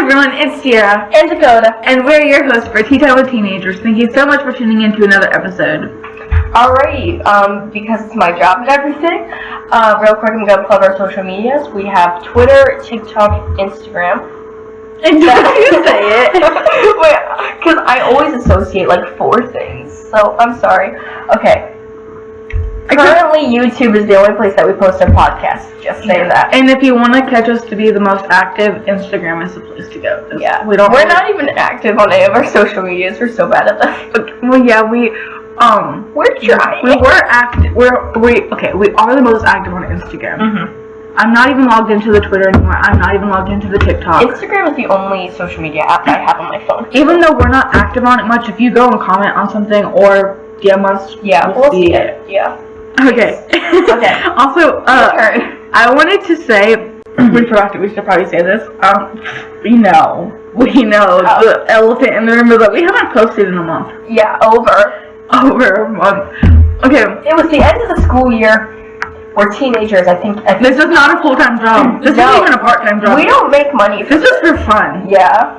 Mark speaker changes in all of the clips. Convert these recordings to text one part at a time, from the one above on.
Speaker 1: everyone, it's Sierra
Speaker 2: and Dakota,
Speaker 1: and we're your hosts for Tea Time with Teenagers. Thank you so much for tuning in to another episode.
Speaker 2: Alrighty, because it's my job and everything, real quick I'm going to plug our social medias. We have Twitter, TikTok, Instagram.
Speaker 1: And don't you say it?
Speaker 2: Wait, because I always associate like 4 things, so I'm sorry. Okay. Currently, YouTube is the only place that we post our podcast. Just saying that.
Speaker 1: And if you want to catch us to be the most active, Instagram is the place to go.
Speaker 2: Yeah, we're not even active on any of our social medias. We're so bad at that.
Speaker 1: Well, yeah, we're trying. We were active. We are the most active on Instagram. Mm-hmm. I'm not even logged into the Twitter anymore. I'm not even logged into the TikTok.
Speaker 2: Instagram is the only social media app I have on my phone.
Speaker 1: Even though we're not active on it much, if you go and comment on something or DM us,
Speaker 2: we'll see it. Yeah.
Speaker 1: Okay.
Speaker 2: Okay.
Speaker 1: Also, I wanted to say, we forgot we should probably say this. We know the elephant in the room is that we haven't posted in a month.
Speaker 2: Yeah, over
Speaker 1: a month. Okay.
Speaker 2: It was the end of the school year. We're teenagers, I think.
Speaker 1: This is not a full-time job. This isn't even a part-time job.
Speaker 2: We don't make money for
Speaker 1: this. This is for fun.
Speaker 2: Yeah.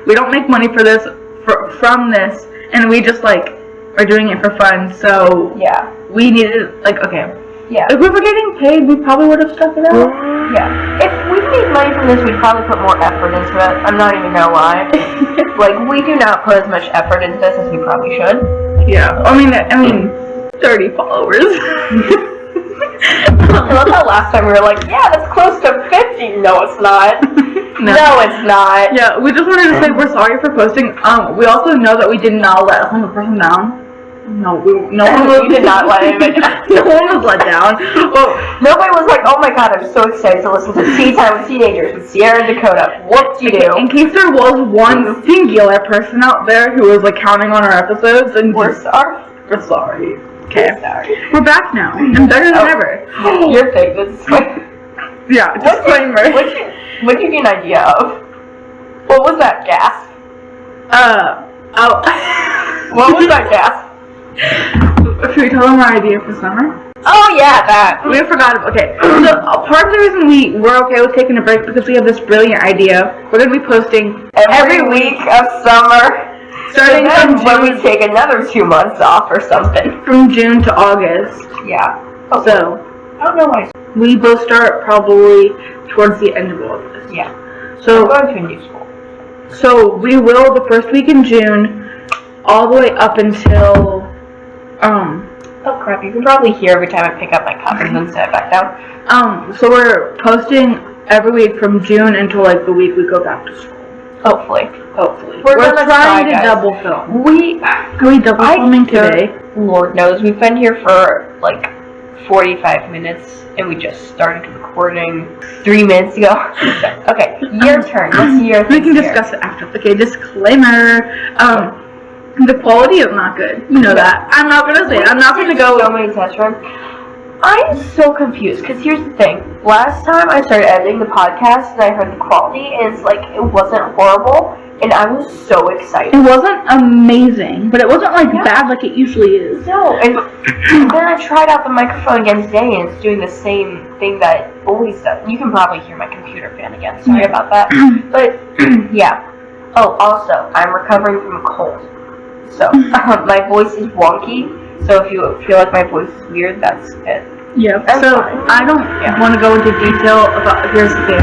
Speaker 1: We don't make money for this, from this, and we just, are doing it for fun, so...
Speaker 2: Yeah.
Speaker 1: We needed, okay.
Speaker 2: Yeah.
Speaker 1: If we were getting paid, we probably would have stuck it out.
Speaker 2: Yeah. If we made money from this, we'd probably put more effort into it. I'm not even gonna lie. We do not put as much effort into this as we probably should.
Speaker 1: Yeah. I mean, 30 followers.
Speaker 2: I love how last time we were like, yeah, that's close to 50. No, it's not. No, it's not.
Speaker 1: Yeah, we just wanted to say we're sorry for posting. We also know that we did not let a single person down. No one
Speaker 2: did not let anybody down.
Speaker 1: No one was let down. Well,
Speaker 2: nobody was like, oh my god, I'm so excited to listen to Tea Time with Teenagers with Sierra and Dakota. Whoop-de-doo.
Speaker 1: In case there was one singular person out there who was counting on our episodes, and
Speaker 2: we're sorry.
Speaker 1: We're sorry. Okay.
Speaker 2: We're sorry.
Speaker 1: We're back now. And better than ever.
Speaker 2: Your thing.
Speaker 1: Yeah, disclaimer.
Speaker 2: What did you get an idea of? What was that gasp? What was that gasp?
Speaker 1: Should we tell them our idea for summer?
Speaker 2: Oh yeah, that.
Speaker 1: We forgot. Okay. So part of the reason we were okay with taking a break because we have this brilliant idea. We're going to be posting
Speaker 2: every week of summer.
Speaker 1: Starting from June.
Speaker 2: When we take another 2 months off or something.
Speaker 1: From June to August.
Speaker 2: Yeah.
Speaker 1: Okay. So,
Speaker 2: I don't know why.
Speaker 1: We both start probably towards the end of August.
Speaker 2: Yeah.
Speaker 1: So,
Speaker 2: we're going to a new school.
Speaker 1: So, we will the first week in June, all the way up until,
Speaker 2: oh crap, you can probably hear every time I pick up my cup and then set it back down.
Speaker 1: So we're posting every week from June until, the week we go back to school.
Speaker 2: Hopefully.
Speaker 1: We're trying to
Speaker 2: guys.
Speaker 1: Double film.
Speaker 2: Are
Speaker 1: we double filming today?
Speaker 2: Lord knows. We've been here for 45 minutes and we just started recording 3 minutes ago. Okay, your turn. What's your thing?
Speaker 1: We can discuss it after. Okay, disclaimer. The quality is not good. You know that. I'm not going to say it. I'm not going to go...
Speaker 2: So many test runs. I'm so confused, because here's the thing. Last time I started editing the podcast and I heard the quality is, it wasn't horrible, and I was so excited.
Speaker 1: It wasn't amazing, but it wasn't, bad like it usually is.
Speaker 2: No, and then I tried out the microphone again today, and it's doing the same thing that it always does. You can probably hear my computer fan again. Sorry about that. But, yeah. Oh, also, I'm recovering from a cold. So, my voice is wonky. So if you feel like my voice is weird, that's it.
Speaker 1: Yeah. So I don't want to go into detail about. Here's the thing.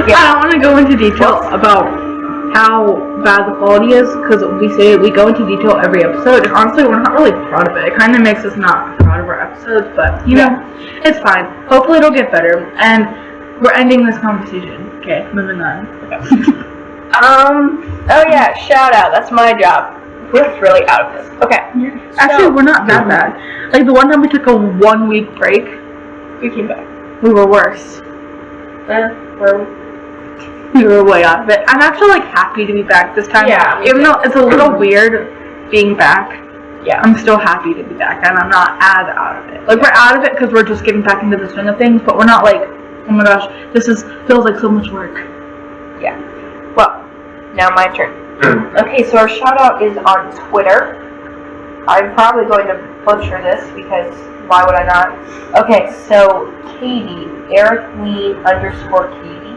Speaker 1: Yeah. I don't want to go into detail about how bad the quality is because we go into detail every episode, and honestly, we're not really proud of it. It kind of makes us not proud of our episodes, but you know, it's fine. Hopefully, it'll get better. And we're ending this conversation. Okay, moving on. Okay.
Speaker 2: Oh yeah, shout out. That's my job. We're really out of this. Okay.
Speaker 1: Actually, we're not that bad. The one time we took a 1 week break,
Speaker 2: we came back.
Speaker 1: We were worse. We were way out of it. I'm actually happy to be back this time.
Speaker 2: Yeah.
Speaker 1: Even though it's a little weird being back. Yeah. I'm still happy to be back, and I'm not as out of it. We're out of it because we're just getting back into the swing of things, but we're not oh my gosh, feels like so much work.
Speaker 2: Yeah. Well, now my turn. Okay, so our shout out is on Twitter. I'm probably going to butcher this because why would I not? Okay, so Katie, Eric Lee _Katie.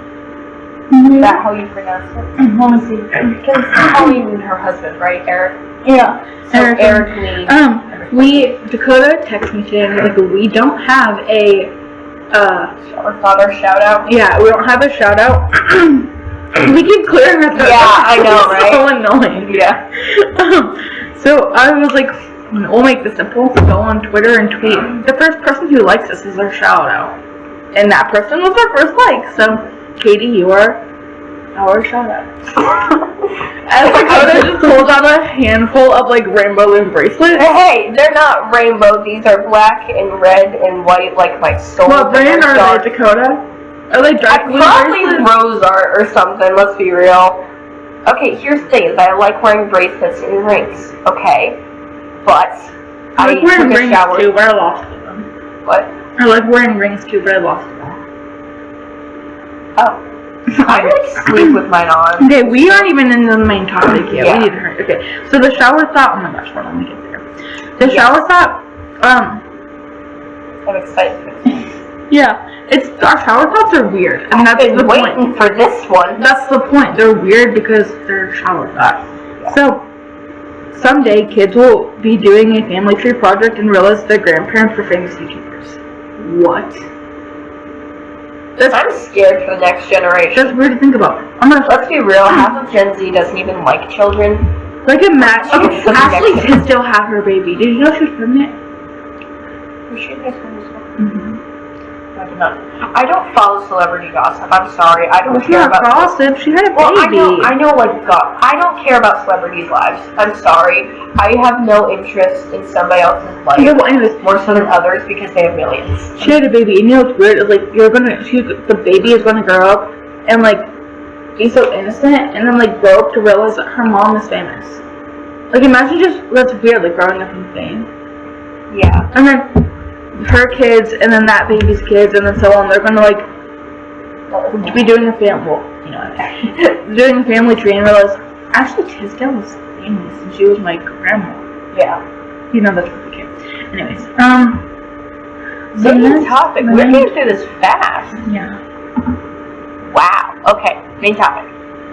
Speaker 2: Is that how you pronounce it?
Speaker 1: Let me see.
Speaker 2: Because Colleen and her husband, right, Eric?
Speaker 1: Yeah.
Speaker 2: So Eric Lee.
Speaker 1: Dakota texted me today and like we don't have a
Speaker 2: father shout out.
Speaker 1: Yeah, we don't have a shout out. We keep clearing our throat.
Speaker 2: Yeah, I know, right?
Speaker 1: So annoying.
Speaker 2: Yeah.
Speaker 1: So I was like, we'll make this simple. Go on Twitter and tweet. The first person who likes us is our shout out. And that person was our first like. So Katie, you are our shout out. As Dakota just pulled out a handful of like rainbow balloon bracelets.
Speaker 2: Hey, they're not rainbow. These are black and red and white, like my soul.
Speaker 1: What brand are they, Dakota? Are they dark blue
Speaker 2: probably
Speaker 1: bracelets?
Speaker 2: Rose Art or something. Let's be real. Okay, here's the thing: is I like wearing bracelets and rings. Okay, but
Speaker 1: I like wearing rings
Speaker 2: shower.
Speaker 1: too, but I lost them.
Speaker 2: What?
Speaker 1: I like wearing rings too, but I lost them.
Speaker 2: Oh. I like sleep with mine on.
Speaker 1: Okay, we aren't even in the main topic yet.
Speaker 2: Yeah.
Speaker 1: We need to hurry. Okay, so the shower thought. Oh my gosh, hold on, let me get there. The shower thought.
Speaker 2: I'm excited for this.
Speaker 1: Yeah, it's our shower thoughts are weird, and that's
Speaker 2: I've been
Speaker 1: the
Speaker 2: waiting
Speaker 1: point.
Speaker 2: for this one.
Speaker 1: That's the point. They're weird because they're shower thoughts.
Speaker 2: Yeah.
Speaker 1: So someday, kids will be doing a family tree project and realize their grandparents were famous YouTubers. What?
Speaker 2: I'm scared for the next generation.
Speaker 1: That's weird to think about.
Speaker 2: Let's be real, half of Gen Z doesn't even like children.
Speaker 1: Like imagine
Speaker 2: Okay,
Speaker 1: Ashley can still have her baby. Did you know she's pregnant?
Speaker 2: Was she mm-hmm. I did not. I don't follow celebrity gossip. I'm sorry. I don't care about
Speaker 1: gossip. She had a baby.
Speaker 2: Well, I know, like God. I don't care about celebrities' lives. I'm sorry. I have no interest in somebody else's life.
Speaker 1: Yeah, well, anyways,
Speaker 2: more so than others because they have millions.
Speaker 1: She had a baby, and you know what's weird? It's like the baby is gonna grow up and like be so innocent, and then like grow up to realize that her mom is famous. Like imagine that's weird, like growing up in fame.
Speaker 2: Yeah.
Speaker 1: And then her kids, and then that baby's kids, and then so on. They're gonna like be doing a doing a family tree, and realize Ashley Tisdale was famous, and she was my grandma.
Speaker 2: Yeah.
Speaker 1: You know that's pretty cute. Anyways,
Speaker 2: so main topic. We're getting through this fast.
Speaker 1: Yeah.
Speaker 2: Wow. Okay. Main topic.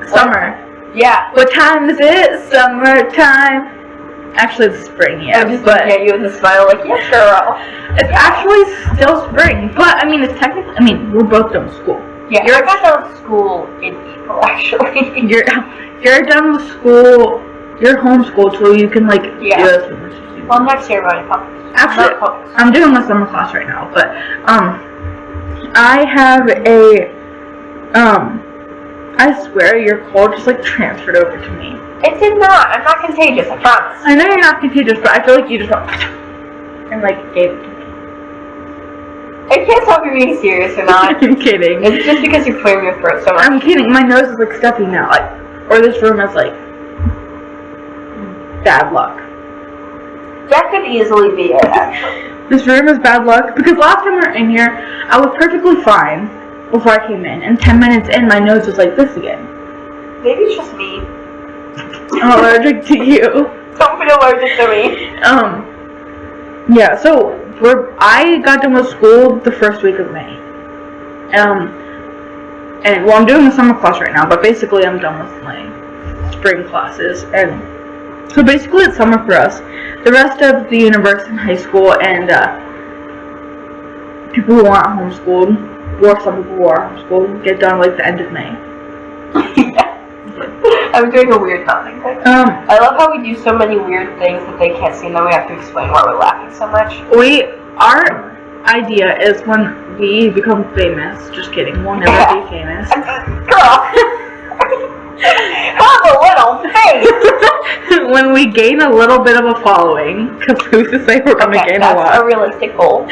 Speaker 1: Summer.
Speaker 2: Yeah.
Speaker 1: What time is it? Summertime. Actually, it's spring, yeah.
Speaker 2: I'm just looking at you with a smile, like, yeah, girl.
Speaker 1: It's actually still spring, but I mean, it's technically. I mean, we're both done with school.
Speaker 2: Yeah, I got done with school in April, actually.
Speaker 1: You're done with school. You're homeschooled, so you can like do this.
Speaker 2: Well, next year, I'm going to
Speaker 1: actually, I'm doing my summer class right now, but I have a I swear your cold just like transferred over to me.
Speaker 2: It did not. I'm not contagious, I promise.
Speaker 1: I know you're not contagious, but I feel like you just went and like gave it to me.
Speaker 2: I can't tell if you're being serious or not.
Speaker 1: I'm kidding.
Speaker 2: It's just because you're clearing your throat so much.
Speaker 1: I'm kidding. My nose is like stuffy now. Like, or this room is like bad luck.
Speaker 2: That could easily be it, actually.
Speaker 1: This room is bad luck because last time we were in here, I was perfectly fine before I came in, and 10 minutes in, my nose was like this again.
Speaker 2: Maybe it's just me.
Speaker 1: I'm allergic to you.
Speaker 2: Don't be allergic to me.
Speaker 1: Yeah. So I got done with school the first week of May. And well, I'm doing the summer class right now, but basically I'm done with my spring classes, and so basically it's summer for us. The rest of the university and high school and people who aren't homeschooled, or some people who are homeschooled, get done like the end of May.
Speaker 2: I'm doing a weird nothing thing. I love how we do so many weird things that they can't see, and then we have to explain why we're laughing so much.
Speaker 1: Our idea is when we become famous. Just kidding, we'll never be famous.
Speaker 2: Girl! Have a little faith!
Speaker 1: When we gain a little bit of a following, because who's to say we're gonna gain a lot?
Speaker 2: That's a realistic goal,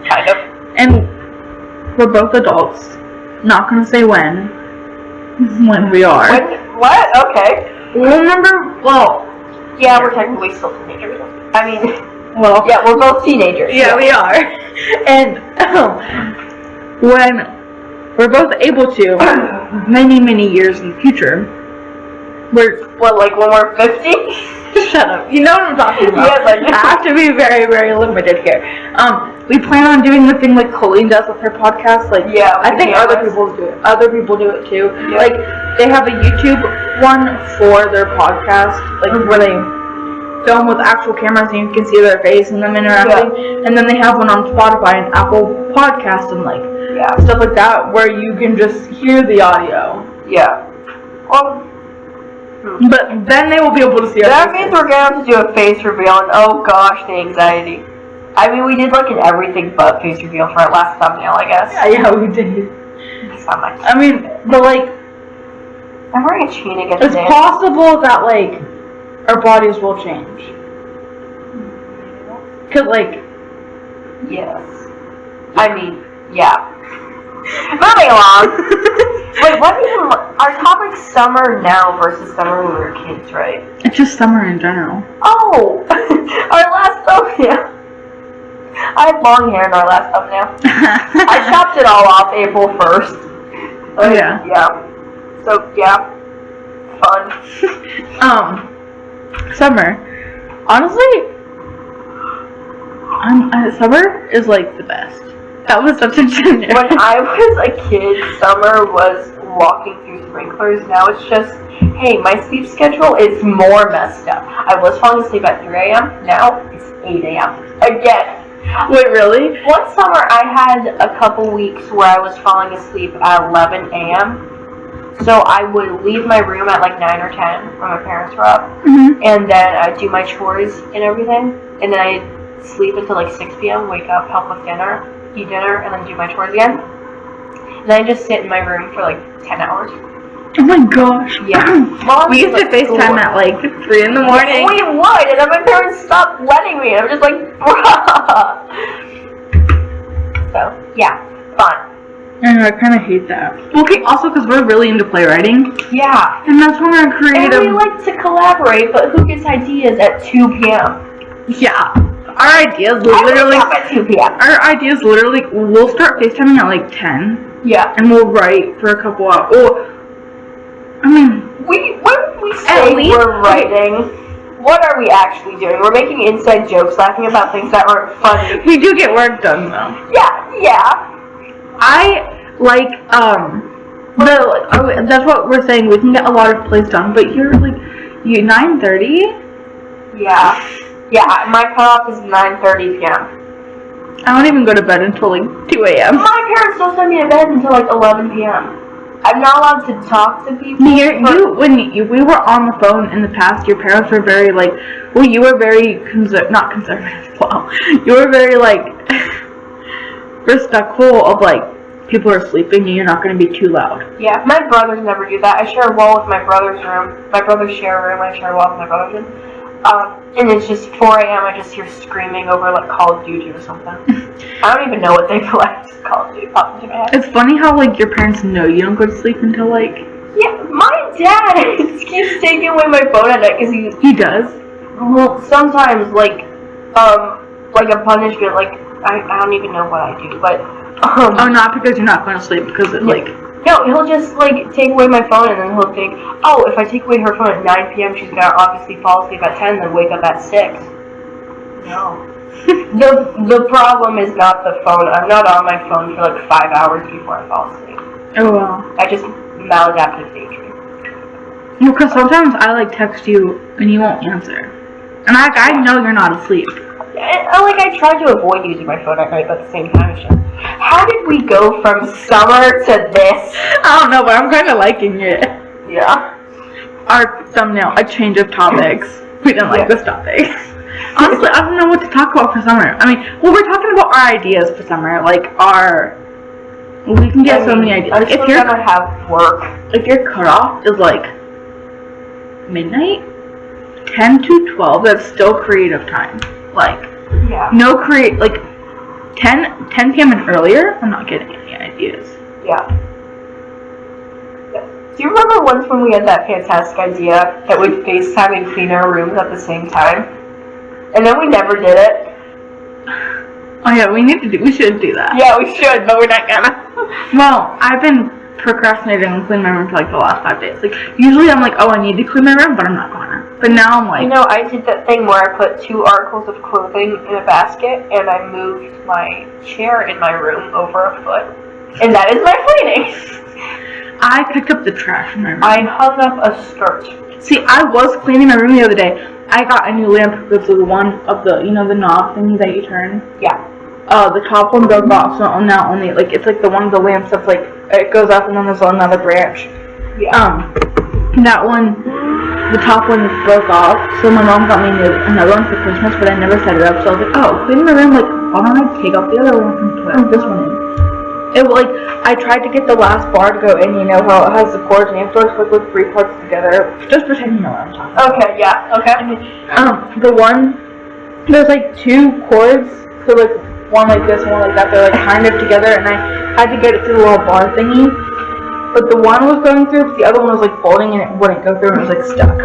Speaker 2: kind of.
Speaker 1: And we're both adults. Not gonna say when we are.
Speaker 2: What? Okay. Yeah, we're technically still teenagers. I mean, yeah, we're both teenagers.
Speaker 1: Yeah, we are. And when we're both able to, many, many years in the future,
Speaker 2: like when we're 50?
Speaker 1: Shut up. You know what I'm talking about.
Speaker 2: Yes, I do.
Speaker 1: I have to be very, very limited here. we plan on doing the thing like Colleen does with her podcast. Like,
Speaker 2: yeah,
Speaker 1: I think other people do it. Other people do it too. Yeah. Like, they have a YouTube one for their podcast, like where they film with actual cameras and you can see their face and them interacting. Yeah. And then they have one on Spotify and Apple Podcast and like stuff like that where you can just hear the audio.
Speaker 2: Yeah. Well.
Speaker 1: But then they will be able to see us.
Speaker 2: That means we're gonna have to do a face reveal, and oh gosh, the anxiety. I mean, we did like an everything but face reveal for our last thumbnail, I guess.
Speaker 1: Yeah, we did.
Speaker 2: It's not much.
Speaker 1: I mean, but like,
Speaker 2: I'm wearing a chain again
Speaker 1: it's
Speaker 2: today.
Speaker 1: possible that like our bodies will change. Cause like,
Speaker 2: yes. I mean, yeah. Moving along. Wait, what even? Our topic's summer now versus summer when we were kids, right?
Speaker 1: It's just summer in general.
Speaker 2: Oh, our last thumbnail. I had long hair in our last thumbnail. I chopped it all off April 1st.
Speaker 1: Yeah.
Speaker 2: Yeah. So yeah, fun.
Speaker 1: Summer. Honestly, summer is like the best. That was such a gender.
Speaker 2: When I was a kid, summer was walking through sprinklers. Now it's just, hey, my sleep schedule is more messed up. I was falling asleep at 3 a.m. Now it's 8 a.m. again.
Speaker 1: Wait, really?
Speaker 2: One summer I had a couple weeks where I was falling asleep at 11 a.m. So I would leave my room at like 9 or 10 when my parents were up. Mm-hmm. And then I'd do my chores and everything. And then I'd sleep until like 6 p.m., wake up, help with dinner, eat dinner, and then do my chores again. And then I just sit in my room for like 10 hours.
Speaker 1: Oh my gosh.
Speaker 2: Yeah.
Speaker 1: Mom, we used to FaceTime at like 3 in the morning.
Speaker 2: We would, and then my parents stopped letting me. I'm just like, bruh. So, yeah, fun.
Speaker 1: I know, I kind of hate that. Okay, also because we're really into playwriting.
Speaker 2: Yeah.
Speaker 1: And that's when we're creative.
Speaker 2: And we like to collaborate, but who gets ideas at 2 p.m.?
Speaker 1: Yeah. Our ideas literally
Speaker 2: at 2 p.m.
Speaker 1: Our ideas literally, we'll start FaceTiming at like 10.
Speaker 2: Yeah.
Speaker 1: And we'll write for a couple hours. Oh, I mean,
Speaker 2: when we say we're writing, what are we actually doing? We're making inside jokes, laughing about things that aren't funny.
Speaker 1: We do get work done though.
Speaker 2: Yeah.
Speaker 1: I like, that's what we're saying, we can get a lot of plays done, but you're like, 9:30?
Speaker 2: Yeah, my cutoff is 9:30 p.m.
Speaker 1: I don't even go to bed until like 2 a.m.
Speaker 2: My parents don't send me to bed until like 11 p.m. I'm not allowed to talk to people.
Speaker 1: When we were on the phone in the past, your parents were very like, well, you were very not conservative. Well, you were very like respectful of like people are sleeping and you're not going to be too loud.
Speaker 2: Yeah, my brothers never do that. I share a wall with my brother's room. My brothers share a room. I share a wall with my brother's room. And it's just 4 a.m. I just hear screaming over like Call of Duty or something. I don't even know what they play. Just Call of Duty popped into my head.
Speaker 1: It's funny how like your parents know you don't go to sleep until like.
Speaker 2: Yeah, my dad keeps taking away my phone at night because
Speaker 1: he does.
Speaker 2: Well, sometimes like a punishment. Like I don't even know what I do, but.
Speaker 1: Oh, not because you're not going to sleep, because it like.
Speaker 2: No, he'll just, like, take away my phone, and then he'll think, oh, if I take away her phone at 9 p.m., she's gonna obviously fall asleep at 10, then wake up at 6. No. The problem is not the phone. I'm not on my phone for, like, 5 hours before I fall asleep.
Speaker 1: Oh, wow.
Speaker 2: I just maladaptive daydream.
Speaker 1: No, because sometimes I, like, text you, and you won't answer. And I know you're not asleep.
Speaker 2: I try to avoid using my phone at night, but at the same time, it's just... How did we go from summer to this?
Speaker 1: I don't know, but I'm kind of liking it.
Speaker 2: Yeah.
Speaker 1: Our thumbnail, a change of topics. We didn't like this topic. Honestly, I don't know what to talk about for summer. I mean, well, we're talking about our ideas for summer. Like, we can get so many ideas.
Speaker 2: Like, if you're gonna have work.
Speaker 1: If your cutoff is, like, midnight, 10 to 12, that's still creative time. Like, no 10 p.m. and earlier, I'm not getting any ideas.
Speaker 2: Yeah. Do you remember once when we had that fantastic idea that we'd FaceTime and clean our rooms at the same time? And then we never did it.
Speaker 1: Oh yeah, we should do that.
Speaker 2: Yeah, we should, but we're not gonna.
Speaker 1: Well, I've been procrastinating and cleaning my room for like the last 5 days. Like, usually I'm like, oh, I need to clean my room, but I'm not gonna. But now I'm like...
Speaker 2: You know, I did that thing where I put 2 articles of clothing in a basket, and I moved my chair in my room over a foot. And that is my cleaning.
Speaker 1: I picked up the trash in my room.
Speaker 2: I hung up a skirt.
Speaker 1: See, I was cleaning my room the other day. I got a new lamp because of the one of the, you know, the knob thingy that you turn.
Speaker 2: Yeah.
Speaker 1: The top one broke off, so now only, like, it's like the one of the lamps that's like, it goes up and then there's another branch.
Speaker 2: Yeah.
Speaker 1: That one, the top one broke off, so my mom got me another one for Christmas, but I never set it up, so I was like, oh, cleaning my room, like, why don't I take out the other one and put this one in? It, like, I tried to get the last bar to go in, you know how it has the cords, and you have to, like, with 3 parts together, just pretend you know what I'm talking about.
Speaker 2: Okay, yeah, okay.
Speaker 1: The one, there's, like, 2 cords, so, like, one like this, one like that, they're, like, kind of together, and I had to get it through the little bar thingy. But the one was going through, but the other one was like folding and it wouldn't go through and it was like stuck.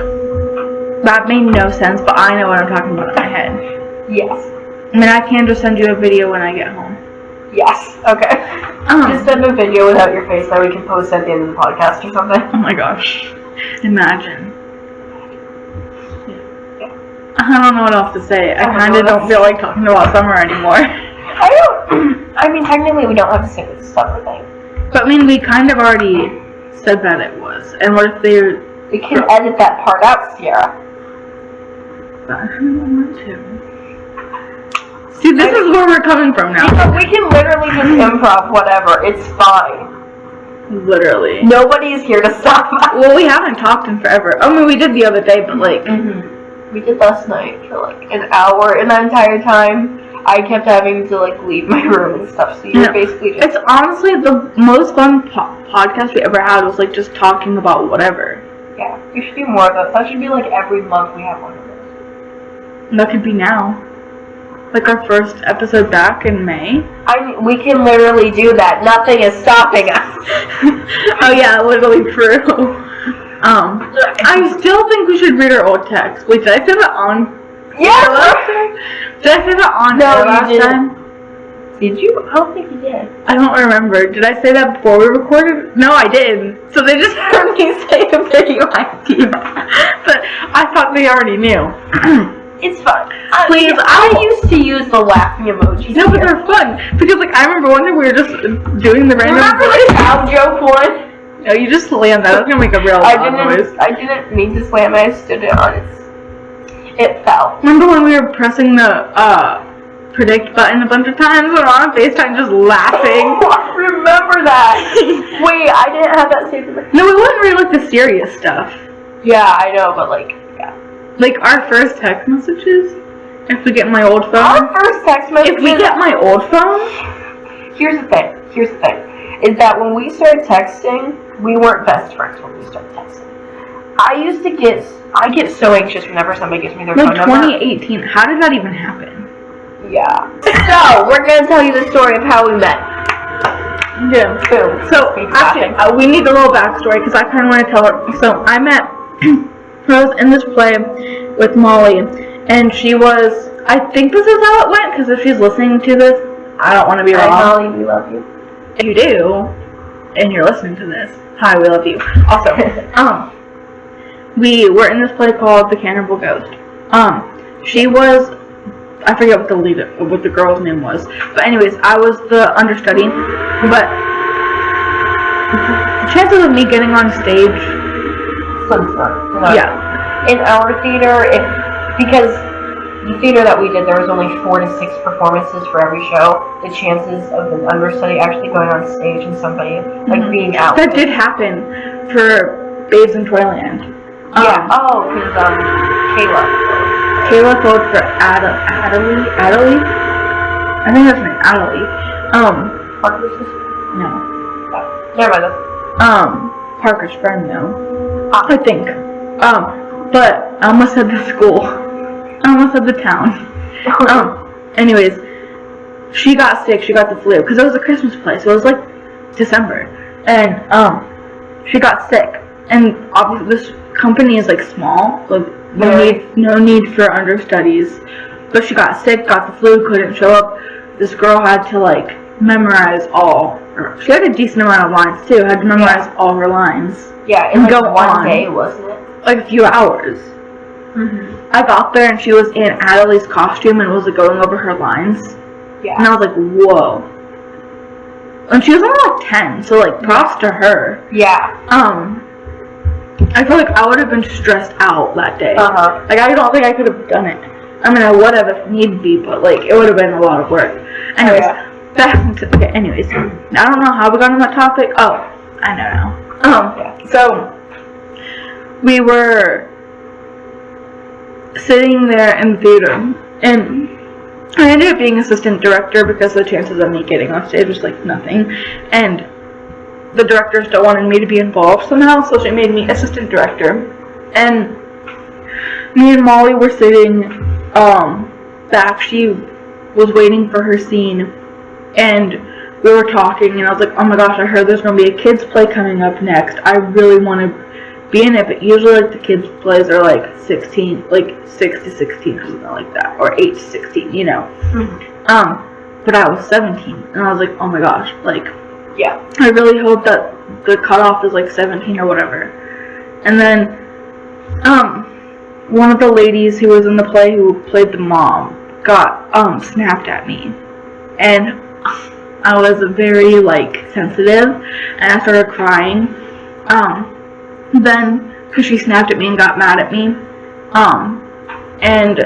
Speaker 1: That made no sense, but I know what I'm talking about in my head.
Speaker 2: Yes.
Speaker 1: I mean, I can just send you a video when I get home.
Speaker 2: Yes, okay. Just send a video without your face that we can post at the end of the podcast or something.
Speaker 1: Oh my gosh. Imagine.
Speaker 2: Yeah.
Speaker 1: I don't know what else to say. I kind of don't feel like talking about summer anymore.
Speaker 2: I mean, technically we don't have to say the summer thing.
Speaker 1: But I mean, we kind of already said that it was. And what if they...
Speaker 2: We can edit that part out, Sierra.
Speaker 1: But I don't want to. See, this is where we're coming from now.
Speaker 2: We can literally just improv whatever. It's fine.
Speaker 1: Literally.
Speaker 2: Nobody is here to stop us.
Speaker 1: Well, we haven't talked in forever. I mean, we did the other day, but like...
Speaker 2: We did last night for like an hour, and the entire time I kept having to like leave my room and stuff, so you're basically just...
Speaker 1: It's honestly the most fun podcast we ever had was like just talking about whatever.
Speaker 2: Yeah, we should do more of that. That should be like every month we have one of those.
Speaker 1: That could be now. Like our first episode back in May.
Speaker 2: We can literally do that. Nothing is stopping us.
Speaker 1: Oh yeah, literally true. I still think we should read our old text. Wait, did I say that on...
Speaker 2: Yeah!
Speaker 1: Did I say that on air last time?
Speaker 2: Did you? I don't think you did.
Speaker 1: I don't remember. Did I say that before we recorded? No, I didn't. So they just heard me say a video idea. But I thought they already knew.
Speaker 2: It's fun.
Speaker 1: Please,
Speaker 2: I used to use the laughing emojis.
Speaker 1: No, but they're fun. Because, like, I remember one day we were just doing the random...
Speaker 2: Remember the cow joke one?
Speaker 1: No, you just slammed that. I was going to make a real loud noise.
Speaker 2: I didn't mean to slam it. I stood it on it fell.
Speaker 1: Remember when we were pressing the predict button a bunch of times and on FaceTime just laughing?
Speaker 2: Oh, I remember that. Wait, I didn't have that saved in the...
Speaker 1: No, we wouldn't read like the serious stuff.
Speaker 2: Yeah, I know, but like, yeah.
Speaker 1: Like our first text messages. If we get my old phone.
Speaker 2: Our first text messages.
Speaker 1: If we get my old phone.
Speaker 2: Here's the thing. Is that when we started texting, we weren't best friends when we started texting. I get so anxious whenever somebody gives me their phone number.
Speaker 1: Like 2018. How did that even happen?
Speaker 2: Yeah. So, we're going to tell you the story of how we met.
Speaker 1: Yeah.
Speaker 2: Boom.
Speaker 1: So, actually, we need a little backstory because I kind of want to tell her. So, I was in this play with Molly, and she was, I think this is how it went, because if she's listening to this, I don't want to be wrong.
Speaker 2: Hi, Molly, we love you.
Speaker 1: If you do, and you're listening to this, hi, we love you. Also, we were in this play called The Cannibal Ghost. She was, I forget what the girl's name was, but anyways, I was the understudy, but the chances of me getting on stage,
Speaker 2: Slim.
Speaker 1: yeah.
Speaker 2: In our theater, because the theater that we did, there was only 4 to 6 performances for every show. The chances of an understudy actually going on stage and somebody like being out.
Speaker 1: That did happen for Babes in Toyland.
Speaker 2: Yeah. Because
Speaker 1: Kayla filled for Adelie. I think that's her name, Adelie.
Speaker 2: Parker's sister?
Speaker 1: No.
Speaker 2: Never mind.
Speaker 1: Parker's friend though. I think. But I almost said the school. I almost said the town. Anyways, she got sick. She got the flu because it was a Christmas play, so it was like December, and she got sick. And obviously, this company is like small, like no need for understudies. But she got sick, got the flu, couldn't show up. This girl had to like memorize she had a decent amount of lines too. Had to memorize all her lines.
Speaker 2: Yeah, in like one day, wasn't it?
Speaker 1: Like a few hours. I got there and she was in Adelie's costume and was like going over her lines.
Speaker 2: Yeah.
Speaker 1: And I was like, whoa. And she was only like 10, so like props to her.
Speaker 2: Yeah.
Speaker 1: I feel like I would have been stressed out that day.
Speaker 2: Uh-huh.
Speaker 1: Like I don't think I could have done it. I mean, I would have if need be, but like it would have been a lot of work. Anyways, anyways, I don't know how we got on that topic. Oh, I know now. So we were sitting there in the theater, and I ended up being assistant director because the chances of me getting on stage was like nothing, and the director still wanted me to be involved somehow, so she made me assistant director. And me and Molly were sitting back. She was waiting for her scene, and we were talking, and I was like, oh my gosh, I heard there's going to be a kids play coming up next. I really want to be in it, but usually like the kids plays are like 16, like 6 to 16 or something like that, or 8 to 16, you know. But I was 17, and I was like, oh my gosh, like,
Speaker 2: yeah,
Speaker 1: I really hope that the cutoff is like 17 or whatever. And then one of the ladies who was in the play who played the mom got snapped at me, and I was very like sensitive, and I started crying. Then because she snapped at me and got mad at me, and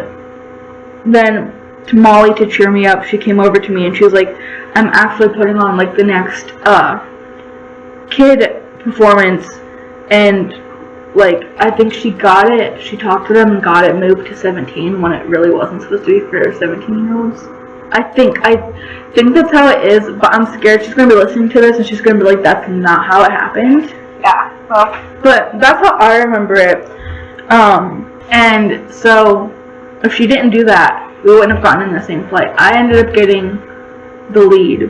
Speaker 1: then to Molly to cheer me up, she came over to me and she was like, I'm actually putting on like the next kid performance, and like I think she got it, she talked to them and got it moved to 17 when it really wasn't supposed to be for 17-year-olds. I think that's how it is, but I'm scared she's gonna be listening to this and she's gonna be like, that's not how it happened.
Speaker 2: Yeah, well,
Speaker 1: but that's how I remember it. And so if she didn't do that, we wouldn't have gotten in the same play. I ended up getting the lead.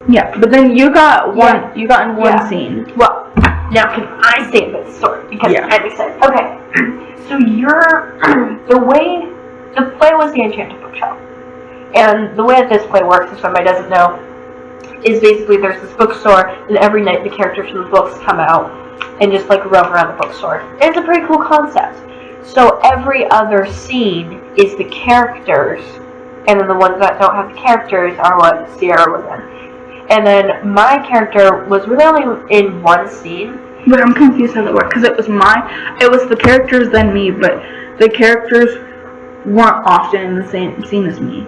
Speaker 1: Yeah, but then you got one. You got in one scene.
Speaker 2: Well, now can I say this story? Because Andy said, okay. So the way the play was the Enchanted Bookshelf, and the way that this play works, if somebody doesn't know, is basically there's this bookstore, and every night the characters from the books come out and just like roam around the bookstore. And it's a pretty cool concept. So every other scene is the characters, and then the ones that don't have the characters are what Sierra was in. And then my character was really only in one scene.
Speaker 1: But I'm confused how that worked, because it was the characters then me, but the characters weren't often in the same scene as me.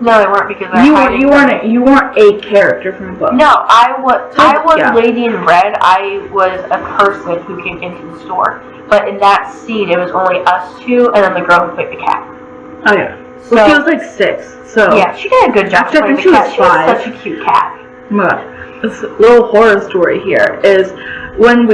Speaker 2: No, they weren't, because
Speaker 1: you weren't a character from a book.
Speaker 2: No, I was Lady in Red. I was a person who came into the store. But in that scene, it was only us two, and then the girl who played the cat.
Speaker 1: Oh yeah. So, well, she was like 6, so
Speaker 2: yeah, she did a good job playing the cat. She was such a cute cat.
Speaker 1: Oh my god. This little horror story here is when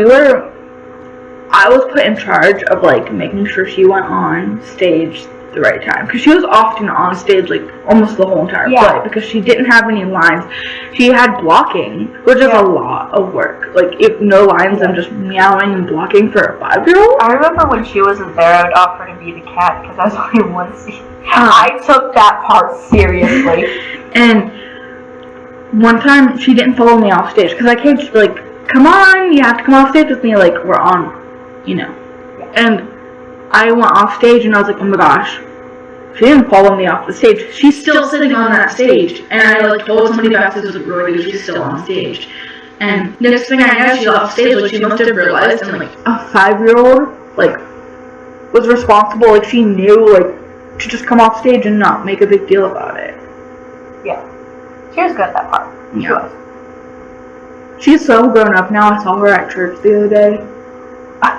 Speaker 1: I was put in charge of like making sure she went on stage the right time, because she was often on stage like almost the whole entire play, because she didn't have any lines. She had blocking, which is a lot of work. Like if no lines and just meowing and blocking for a 5-year-old.
Speaker 2: I remember when she wasn't there, I would offer to be the cat because I was only one scene. I took that part seriously. And
Speaker 1: one time she didn't follow me off stage because I can't just be like, come on, you have to come off stage with me, like we're on, you know. And I went off stage and I was like, oh my gosh, she didn't follow me off the stage. She's still sitting on that stage. And I like told somebody backstage, was like, Rory, she's still on stage. And next thing I know, she's off stage. Like she must have realized, and like a 5-year-old like was responsible. Like she knew like to just come off stage and not make a big deal about it.
Speaker 2: Yeah, she was good at that part.
Speaker 1: Yeah. She's so grown up now. I saw her at church the other day,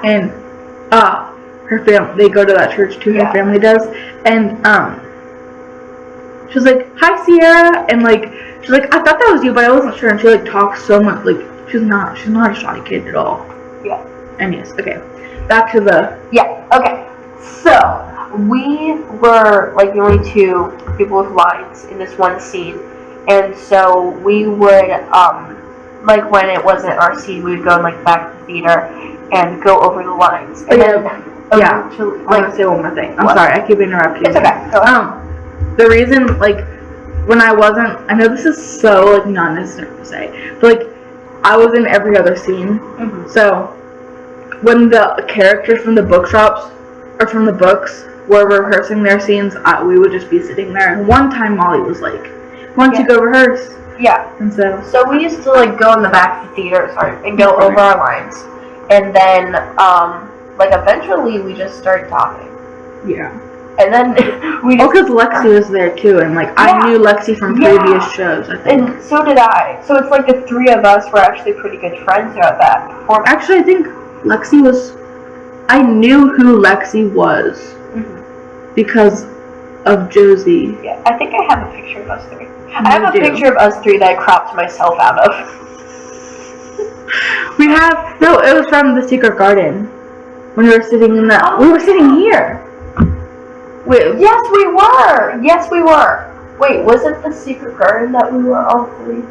Speaker 1: and her family, they go to that church too, her family does, and she was like, hi Sierra, and like she's like, I thought that was you, but I wasn't sure, and she like talks so much, like she's not a shy kid at all.
Speaker 2: Yeah.
Speaker 1: And yes, okay, back to the
Speaker 2: okay, so we were like the only 2 people with lines in this one scene, and so we would like when it wasn't our scene, we would go like back to the theater and go over the lines, and then
Speaker 1: I want to say one more thing. I'm sorry, I keep interrupting.
Speaker 2: It's okay. Go ahead.
Speaker 1: The reason, like, when I wasn't, I know this is so, like, not necessary to say, but, like, I was in every other scene. So, when the characters from the bookshops or from the books, were rehearsing their scenes, we would just be sitting there. And one time Molly was like, "Why don't you go rehearse?"
Speaker 2: Yeah.
Speaker 1: And
Speaker 2: so we used to like go in the back of the theater, and go over our lines, and then like eventually we just started talking.
Speaker 1: Yeah.
Speaker 2: And then we just...
Speaker 1: because Lexi was there too, and like I knew Lexi from previous shows, I think.
Speaker 2: And so did I. So it's like the three of us were actually pretty good friends throughout that performance.
Speaker 1: Actually, I think Lexi was... I knew who Lexi was because of Josie.
Speaker 2: Yeah, I think I have a picture of us three. I have a picture of us three that I cropped myself out of.
Speaker 1: We have... No, it was from The Secret Garden. When we were sitting in that... We were sitting here. Wait.
Speaker 2: Yes, we were! Yes, we were! Wait, was it The Secret Garden that we were all three?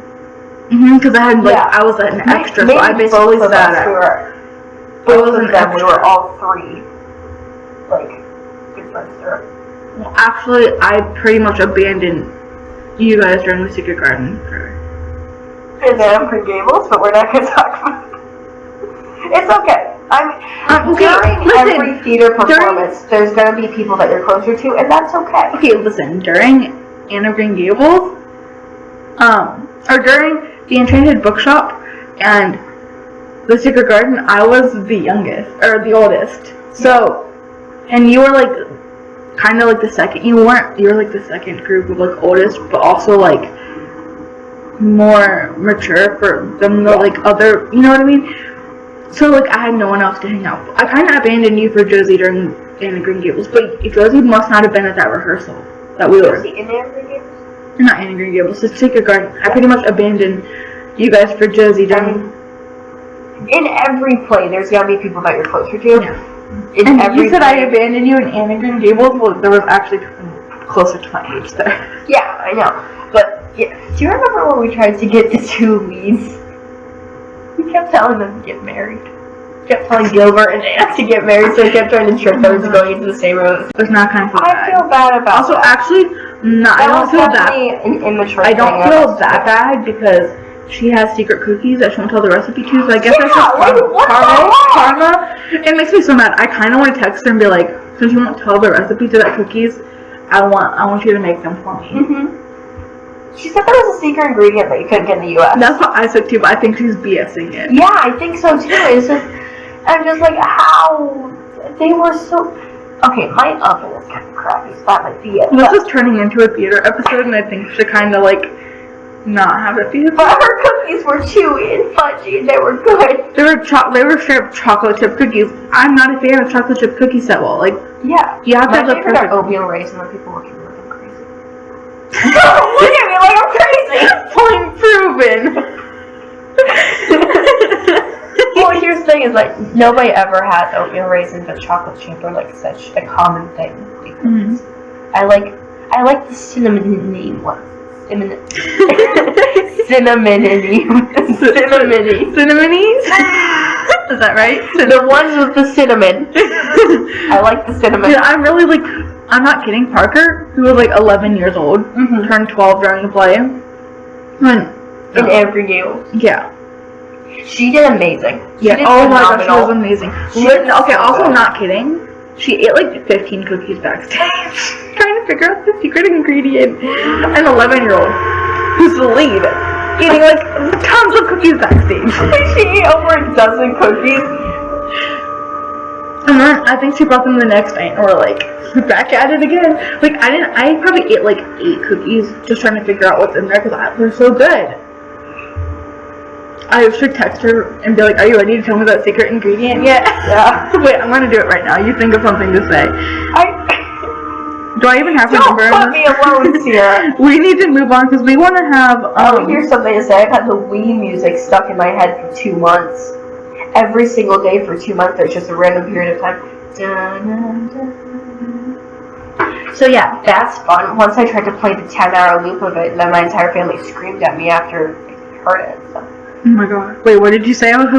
Speaker 1: Because I had, like, I was an extra, so I basically sat at...
Speaker 2: Both of them, we were all three, like, good friends there.
Speaker 1: Well, actually, I pretty much abandoned you guys during The Secret Garden.
Speaker 2: And then Green Gables, but we're not going to talk about it. It's okay. During every theater performance, there's going to be people that you're closer to, and that's okay.
Speaker 1: Okay, listen, during Anne of Green Gables, or during the Enchanted Bookshop and The Secret Garden, I was the youngest, or the oldest. So, and you were like, kind of like the second, you were like the second group of like oldest, but also like more mature for them, like other, you know what I mean? So, like, I had no one else to hang out with. I kind of abandoned you for Josie during Anne of Green Gables, but Josie must not have been at that rehearsal that we were.
Speaker 2: Josie in Anne of Green Gables?
Speaker 1: Not Anne of Green Gables, The Secret Garden. I pretty much abandoned you guys for Josie during...
Speaker 2: In every play, there's gonna be people that you're closer to.
Speaker 1: Yeah. And you said I abandoned you in Anne of Green Gables? Well, there was actually closer to my age there.
Speaker 2: Yeah, I know. But, yeah. Do you remember when we tried to get the two leads? We kept telling them to get married. We kept telling Gilbert and Anne to get married, so we kept trying to trick them into going into the same room.
Speaker 1: It's not kind of feel bad.
Speaker 2: I feel bad about
Speaker 1: also,
Speaker 2: that.
Speaker 1: actually, no, I don't feel that.
Speaker 2: An immature
Speaker 1: I don't feel that bad because she has secret cookies that she won't tell the recipe to, so I guess that's just karma. It makes me so mad. I kind of want to text her and be like, since you won't tell the recipe to that cookies, I want you to make them for me.
Speaker 2: She said there was a secret ingredient that you couldn't get in the U.S.
Speaker 1: That's what I said too, but I think she's BSing it.
Speaker 2: Yeah, I think so too. It's just, I'm just like, how? They were so... Okay, my oven is kind of crappy, so that might be it.
Speaker 1: This is turning into a theater episode, and I think she should kind of like not have it be.
Speaker 2: But her cookies were chewy and fudgy, and they were good.
Speaker 1: They were straight up chocolate chip cookies. I'm not a fan of chocolate chip cookies that well. Like,
Speaker 2: yeah,
Speaker 1: you have to have the perfect.
Speaker 2: My favorite are oatmeal raisin when people look at me like I'm crazy. Look at me like I'm crazy.
Speaker 1: Point proven.
Speaker 2: Well, here's the thing: is like nobody ever has oatmeal raisin, but chocolate chip are like such a common thing. I like the cinnamony ones. Cinnamony. Cinnamonies?
Speaker 1: Is that right?
Speaker 2: The ones with the cinnamon. I like the cinnamon.
Speaker 1: Dude, I'm really like, I'm not kidding. Parker, who was like 11 years old, turned 12 during the play.
Speaker 2: In Anne of Green Gables.
Speaker 1: Yeah.
Speaker 2: She did amazing.
Speaker 1: Oh my gosh, she was amazing. Okay, also
Speaker 2: good.
Speaker 1: not kidding. She ate like 15 cookies backstage, trying to figure out the secret ingredient. An 11-year-old who's the lead, eating like tons of cookies backstage.
Speaker 2: She ate over a dozen cookies.
Speaker 1: And then I think she brought them the next night, and we're like back at it again. Like I probably ate like 8 cookies just trying to figure out what's in there because they're so good. I should text her and be like, are you ready to tell me that secret ingredient yet?
Speaker 2: Yeah.
Speaker 1: Wait, I'm gonna do it right now. You think of something to say. Do I even have to remember?
Speaker 2: Don't put me alone, Sierra.
Speaker 1: We need to move on because we want to have...
Speaker 2: here's something to say. I've had the Wii music stuck in my head for 2 months. Every single day for 2 months. There's just a random period of time. So yeah, that's fun. Once I tried to play the 10-hour loop of it, and then my entire family screamed at me after they heard it and stuff.
Speaker 1: Oh my god. Wait, what did you say?
Speaker 2: I've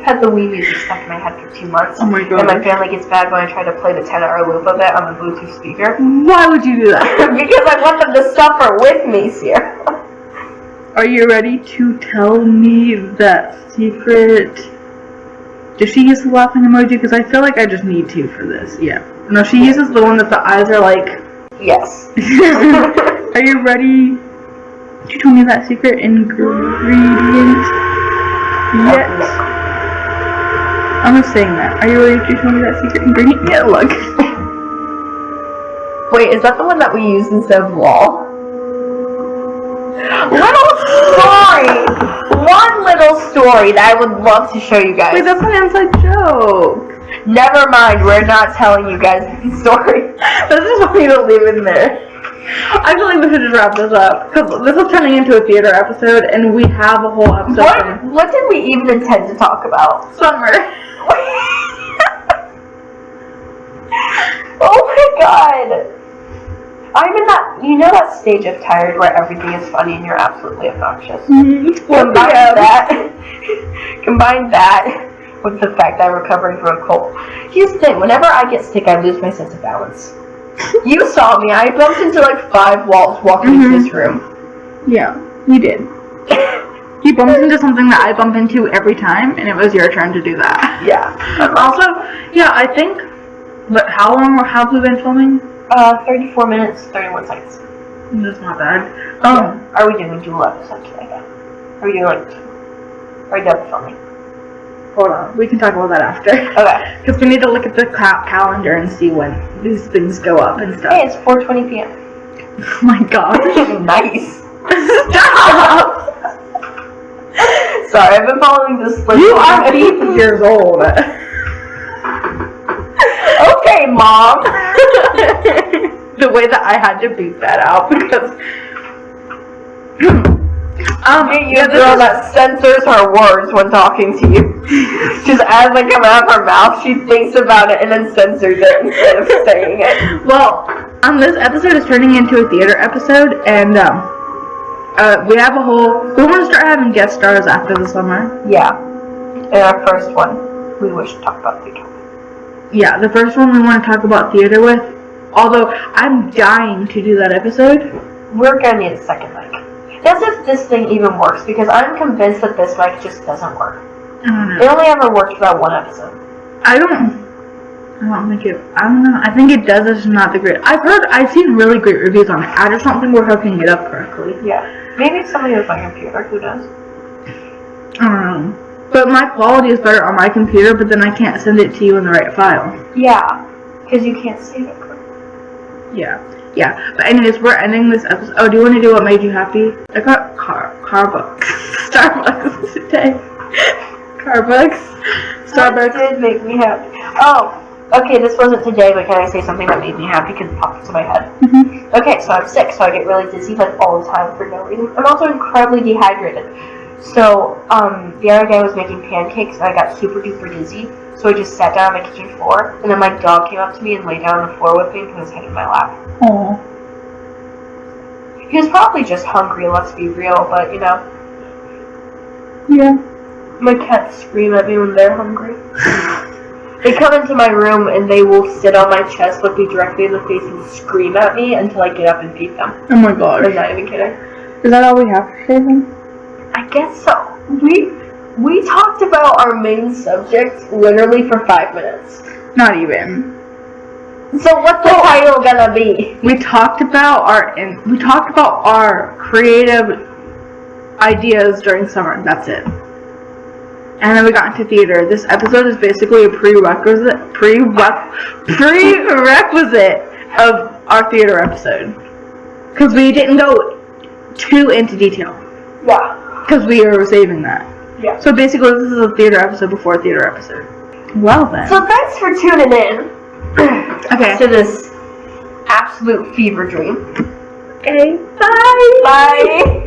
Speaker 2: had the Wii music stuck in my head for 2 months.
Speaker 1: Oh my god.
Speaker 2: And my family gets mad when I try to play the 10-hour loop of it on the Bluetooth speaker.
Speaker 1: Why would you do that?
Speaker 2: Because I want them to suffer with me, Sierra.
Speaker 1: Are you ready to tell me that secret Does she use the laughing emoji? Because I feel like I just need to for this. Yeah. No, she uses the one that the eyes are like.
Speaker 2: Yes.
Speaker 1: Are you ready to tell me that secret ingredient? Yes. I'm just saying that. Are you ready to tell me that secret ingredient? Yeah, look.
Speaker 2: Wait, is that the one that we used instead of lol? Little story! One little story that I would love to show you guys.
Speaker 1: Wait, that's an inside joke.
Speaker 2: Never mind, we're not telling you guys the story.
Speaker 1: This is why you don't leave it in there. I feel like we should just wrap this up, because this is turning into a theater episode, and we have a whole episode.
Speaker 2: What did we even intend to talk about?
Speaker 1: Summer.
Speaker 2: Oh my god! I'm in that, that stage of tired where everything is funny and you're absolutely obnoxious. Combine that with the fact that I'm recovering from a cold. Here's the thing, whenever I get sick, I lose my sense of balance. You saw me, I bumped into like 5 walls walking into this room.
Speaker 1: Yeah, you did. You bumped into something that I bump into every time, and it was your turn to do that.
Speaker 2: Yeah.
Speaker 1: Also, yeah, I think, but how long have we been filming?
Speaker 2: 34 minutes, 31 seconds.
Speaker 1: That's not bad.
Speaker 2: Are we doing dual episodes today, though? Are we doing like 2? Are we done filming?
Speaker 1: Hold on, we can talk about that after.
Speaker 2: Okay.
Speaker 1: Because we need to look at the calendar and see when these things go up and stuff.
Speaker 2: Hey, it's 4:20 p.m.
Speaker 1: Oh my god.
Speaker 2: Nice.
Speaker 1: Stop!
Speaker 2: Sorry, I've been following this.
Speaker 1: You are 8 years old.
Speaker 2: Okay, Mom.
Speaker 1: The way that I had to beat that out because
Speaker 2: you girl that censors her words when talking to you. Just as they come out of her mouth, she thinks about it and then censors it instead of saying it.
Speaker 1: Well, this episode is turning into a theater episode, and we have we want to start having guest stars after the summer.
Speaker 2: Yeah. In our first one, we wish to talk about theater.
Speaker 1: Yeah, the first one we want to talk about theater with. Although I'm dying to do that episode.
Speaker 2: We're gonna need a second mic. That's if this thing even works, because I'm convinced that this mic just doesn't work.
Speaker 1: I don't know.
Speaker 2: It only ever worked for that one episode.
Speaker 1: I don't think it. I don't know. I think it does. It's not the great. I've seen really great reviews on it. I just don't think we're hooking it up correctly.
Speaker 2: Yeah. Maybe it's somebody with my computer. Who knows?
Speaker 1: I don't know. But my quality is better on my computer, but then I can't send it to you in the right file.
Speaker 2: Yeah. Because you can't save it correctly.
Speaker 1: Yeah. But anyways, we're ending this episode. Oh, do you want to do what made you happy? I got Starbucks today. Starbucks.
Speaker 2: That did make me happy. Oh, okay, this wasn't today, but can I say something that made me happy because it popped into my head?
Speaker 1: Mm-hmm.
Speaker 2: Okay, so I'm sick, so I get really dizzy like all the time for no reason. I'm also incredibly dehydrated. So, the other guy was making pancakes and I got super duper dizzy. So I just sat down on my kitchen floor, and then my dog came up to me and laid down on the floor with me and put his head in my lap.
Speaker 1: Aww.
Speaker 2: He was probably just hungry, let's be real, but
Speaker 1: Yeah.
Speaker 2: My cats scream at me when they're hungry. They come into my room and they will sit on my chest, look me directly in the face, and scream at me until I get up and feed them.
Speaker 1: Oh my god.
Speaker 2: I'm not even kidding.
Speaker 1: Is that all we have to say then?
Speaker 2: I guess so. We talked about our main subject literally for 5 minutes.
Speaker 1: Not even.
Speaker 2: So what's the title gonna be?
Speaker 1: We talked about our creative ideas during summer. That's it. And then we got into theater. This episode is basically a prerequisite of our theater episode. Because we didn't go too into detail.
Speaker 2: Yeah.
Speaker 1: Because we were saving that.
Speaker 2: Yeah.
Speaker 1: So basically this is a theater episode before a theater episode. Well then.
Speaker 2: So thanks for tuning in.
Speaker 1: Okay.
Speaker 2: To this absolute fever dream.
Speaker 1: Okay. Bye.
Speaker 2: Bye.